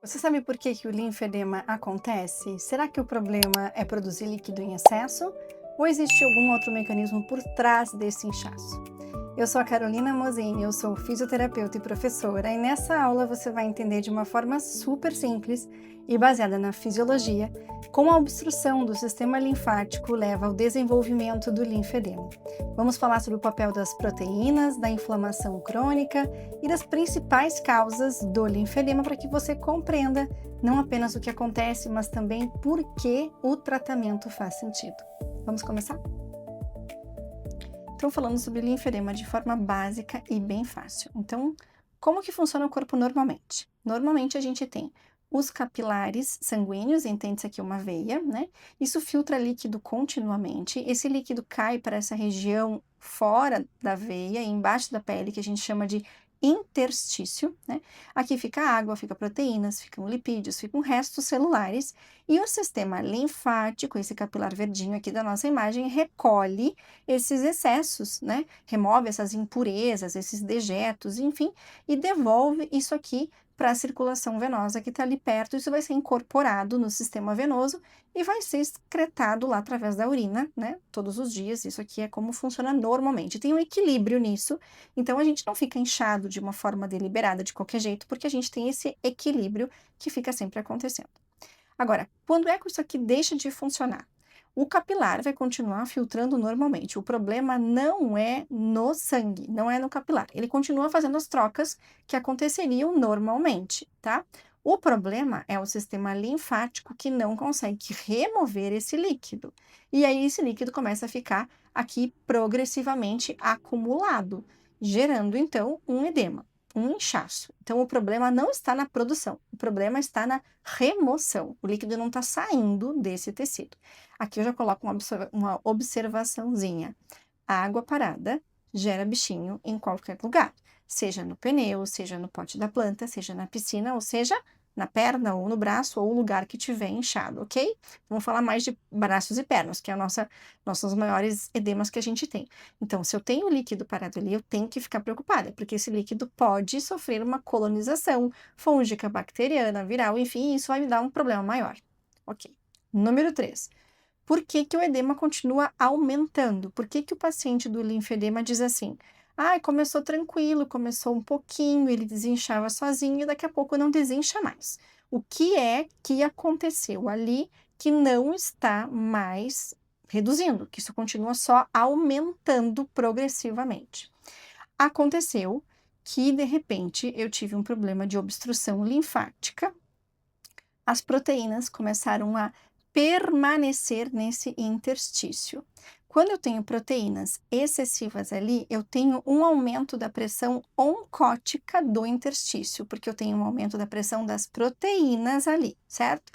Você sabe por que o linfedema acontece? Será que o problema é produzir líquido em excesso? Ou existe algum outro mecanismo por trás desse inchaço? Eu sou a Carolina Mosini, eu sou fisioterapeuta e professora, e nessa aula você vai entender de uma forma super simples e baseada na fisiologia como a obstrução do sistema linfático leva ao desenvolvimento do linfedema. Vamos falar sobre o papel das proteínas, da inflamação crônica e das principais causas do linfedema para que você compreenda não apenas o que acontece, mas também por que o tratamento faz sentido. Vamos começar? Então, falando sobre linfedema de forma básica e bem fácil. Então, como que funciona o corpo normalmente? Normalmente a gente tem os capilares sanguíneos, entende-se aqui uma veia, né? Isso filtra líquido continuamente. Esse líquido cai para essa região fora da veia, embaixo da pele, que a gente chama de interstício, né? Aqui fica água, fica proteínas, ficam lipídios, ficam restos celulares. E o sistema linfático, esse capilar verdinho aqui da nossa imagem, recolhe esses excessos, né? Remove essas impurezas, esses dejetos, enfim, e devolve isso aqui para a circulação venosa que está ali perto. Isso vai ser incorporado no sistema venoso e vai ser excretado lá através da urina, né? Todos os dias. Isso aqui é como funciona normalmente. Tem um equilíbrio nisso, então a gente não fica inchado de uma forma deliberada de qualquer jeito, porque a gente tem esse equilíbrio que fica sempre acontecendo. Agora, quando é que isso aqui deixa de funcionar? O capilar vai continuar filtrando normalmente. O problema não é no sangue, não é no capilar. Ele continua fazendo as trocas que aconteceriam normalmente, tá? O problema é o sistema linfático que não consegue remover esse líquido. E aí esse líquido começa a ficar aqui progressivamente acumulado, gerando então um edema, um inchaço. Então o problema não está na produção, o problema está na remoção. O líquido não está saindo desse tecido. Aqui eu já coloco uma observaçãozinha. A água parada gera bichinho em qualquer lugar, seja no pneu, seja no pote da planta, seja na piscina, ou seja, na perna ou no braço ou o lugar que tiver inchado, ok? Vamos falar mais de braços e pernas, que é nossos maiores edemas que a gente tem. Então, se eu tenho líquido parado ali, eu tenho que ficar preocupada, porque esse líquido pode sofrer uma colonização fúngica, bacteriana, viral, enfim, isso vai me dar um problema maior. Ok. Número 3. Por que que o edema continua aumentando? Por que que o paciente do linfedema diz assim: ah, começou tranquilo, começou um pouquinho, ele desinchava sozinho e daqui a pouco não desincha mais. O que é que aconteceu ali que não está mais reduzindo, que isso continua só aumentando progressivamente? Aconteceu que, de repente, eu tive um problema de obstrução linfática, as proteínas começaram a permanecer nesse interstício. Quando eu tenho proteínas excessivas ali, eu tenho um aumento da pressão oncótica do interstício, porque eu tenho um aumento da pressão das proteínas ali, certo?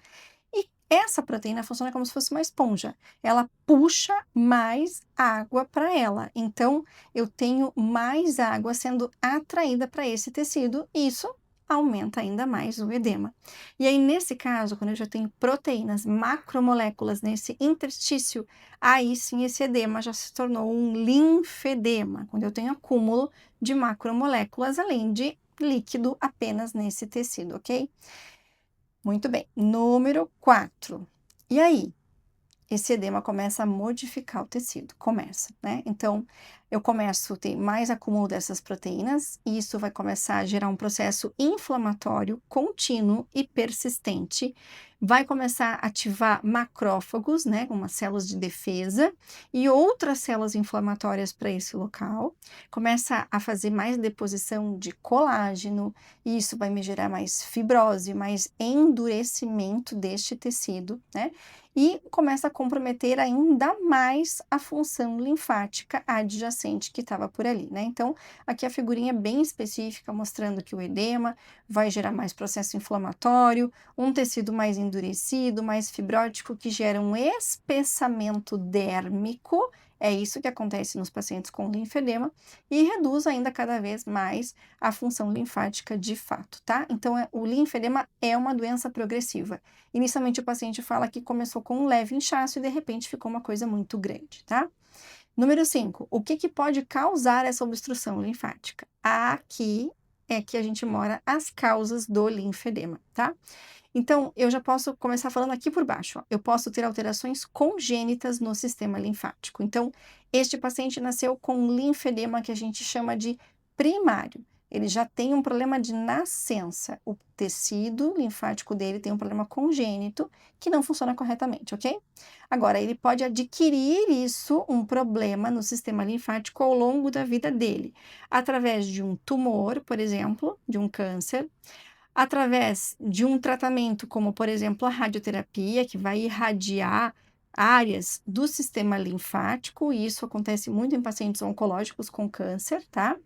E essa proteína funciona como se fosse uma esponja. Ela puxa mais água para ela. Então, eu tenho mais água sendo atraída para esse tecido, e isso aumenta ainda mais o edema. E aí, nesse caso, quando eu já tenho proteínas, macromoléculas nesse interstício, aí sim esse edema já se tornou um linfedema, quando eu tenho acúmulo de macromoléculas, além de líquido apenas nesse tecido, ok? Muito bem. Número 4. E aí? Esse edema começa a modificar o tecido, começa, né? Então, eu começo a ter mais acúmulo dessas proteínas, e isso vai começar a gerar um processo inflamatório contínuo e persistente, vai começar a ativar macrófagos, né, umas células de defesa, e outras células inflamatórias para esse local, começa a fazer mais deposição de colágeno, e isso vai me gerar mais fibrose, mais endurecimento deste tecido, né? E começa a comprometer ainda mais a função linfática adjacente que estava por ali, né? Então, aqui a figurinha é bem específica, mostrando que o edema vai gerar mais processo inflamatório, um tecido mais endurecido, mais fibrótico, que gera um espessamento dérmico. É isso que acontece nos pacientes com linfedema e reduz ainda cada vez mais a função linfática de fato, tá? Então, o linfedema é uma doença progressiva. Inicialmente, o paciente fala que começou com um leve inchaço e, de repente, ficou uma coisa muito grande, tá? Número 5. O que que pode causar essa obstrução linfática? Aqui é que a gente mora as causas do linfedema, tá? Então, eu já posso começar falando aqui por baixo, ó. Eu posso ter alterações congênitas no sistema linfático. Então, este paciente nasceu com linfedema que a gente chama de primário. Ele já tem um problema de nascença. O tecido linfático dele tem um problema congênito que não funciona corretamente, ok? Agora, ele pode adquirir isso, um problema no sistema linfático ao longo da vida dele, através de um tumor, por exemplo, de um câncer, através de um tratamento como, por exemplo, a radioterapia, que vai irradiar áreas do sistema linfático, e isso acontece muito em pacientes oncológicos com câncer, tá?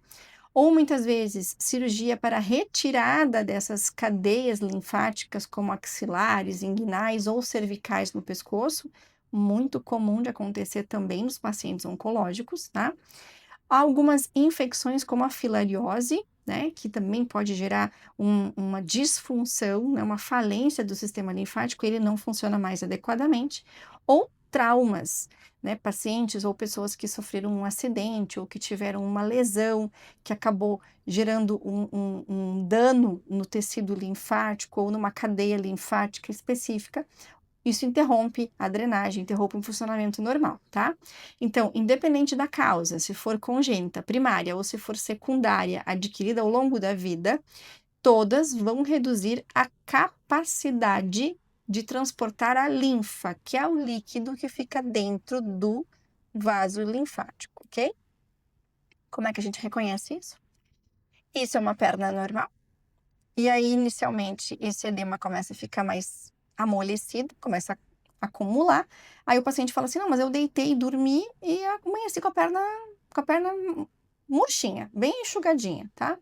Ou muitas vezes cirurgia para retirada dessas cadeias linfáticas, como axilares, inguinais ou cervicais no pescoço, muito comum de acontecer também nos pacientes oncológicos, tá? Há algumas infecções, como a filariose, né, que também pode gerar uma disfunção, né, uma falência do sistema linfático, ele não funciona mais adequadamente, ou traumas, né, pacientes ou pessoas que sofreram um acidente ou que tiveram uma lesão que acabou gerando um dano no tecido linfático ou numa cadeia linfática específica. Isso interrompe a drenagem, interrompe o funcionamento normal, tá? Então, independente da causa, se for congênita, primária ou se for secundária, adquirida ao longo da vida, todas vão reduzir a capacidade de transportar a linfa, que é o líquido que fica dentro do vaso linfático, ok? Como é que a gente reconhece isso? Isso é uma perna normal. E aí, inicialmente, esse edema começa a ficar mais amolecido, começa a acumular. Aí o paciente fala assim: não, mas eu deitei, dormi e amanheci com a perna murchinha, bem enxugadinha, tá?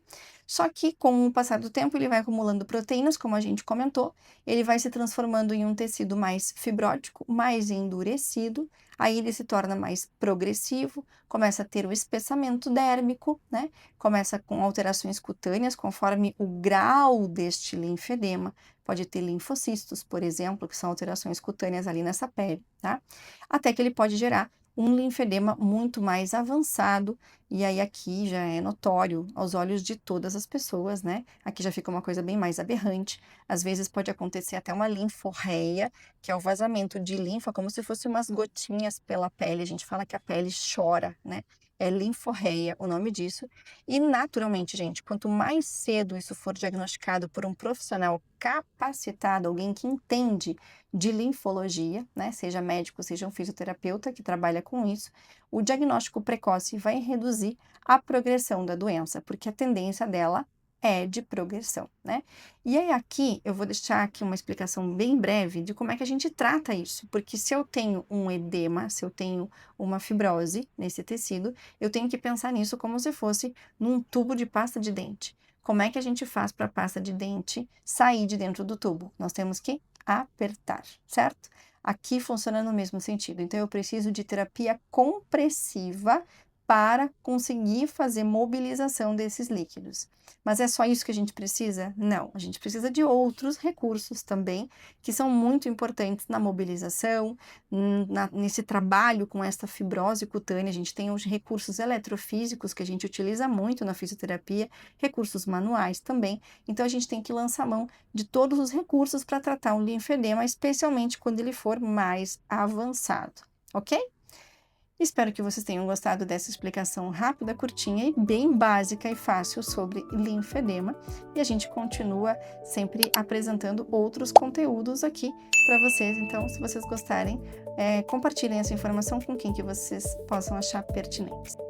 Só que com o passar do tempo ele vai acumulando proteínas, como a gente comentou, ele vai se transformando em um tecido mais fibrótico, mais endurecido, aí ele se torna mais progressivo, começa a ter o espessamento dérmico, né? Começa com alterações cutâneas, conforme o grau deste linfedema. Pode ter linfocistos, por exemplo, que são alterações cutâneas ali nessa pele, tá? Até que ele pode gerar um linfedema muito mais avançado, e aí aqui já é notório aos olhos de todas as pessoas, né? Aqui já fica uma coisa bem mais aberrante. Às vezes pode acontecer até uma linforreia, que é o vazamento de linfa, como se fosse umas gotinhas pela pele. A gente fala que a pele chora, né? É linforreia o nome disso. E naturalmente, gente, quanto mais cedo isso for diagnosticado por um profissional capacitado, alguém que entende de linfologia, né, seja médico, seja um fisioterapeuta que trabalha com isso, o diagnóstico precoce vai reduzir a progressão da doença, porque a tendência dela é de progressão, né? E aí aqui eu vou deixar aqui uma explicação bem breve de como é que a gente trata isso, porque se eu tenho um edema, se eu tenho uma fibrose nesse tecido, eu tenho que pensar nisso como se fosse num tubo de pasta de dente. Como é que a gente faz para a pasta de dente sair de dentro do tubo? Nós temos que apertar, certo? Aqui funciona no mesmo sentido. Então, eu preciso de terapia compressiva para conseguir fazer mobilização desses líquidos. Mas é só isso que a gente precisa? Não, a gente precisa de outros recursos também, que são muito importantes na mobilização, nesse trabalho com esta fibrose cutânea. A gente tem os recursos eletrofísicos que a gente utiliza muito na fisioterapia, recursos manuais também. Então, a gente tem que lançar mão de todos os recursos para tratar um linfedema, especialmente quando ele for mais avançado, ok? Espero que vocês tenham gostado dessa explicação rápida, curtinha e bem básica e fácil sobre linfedema. E a gente continua sempre apresentando outros conteúdos aqui para vocês. Então, se vocês gostarem, compartilhem essa informação com quem que vocês possam achar pertinente.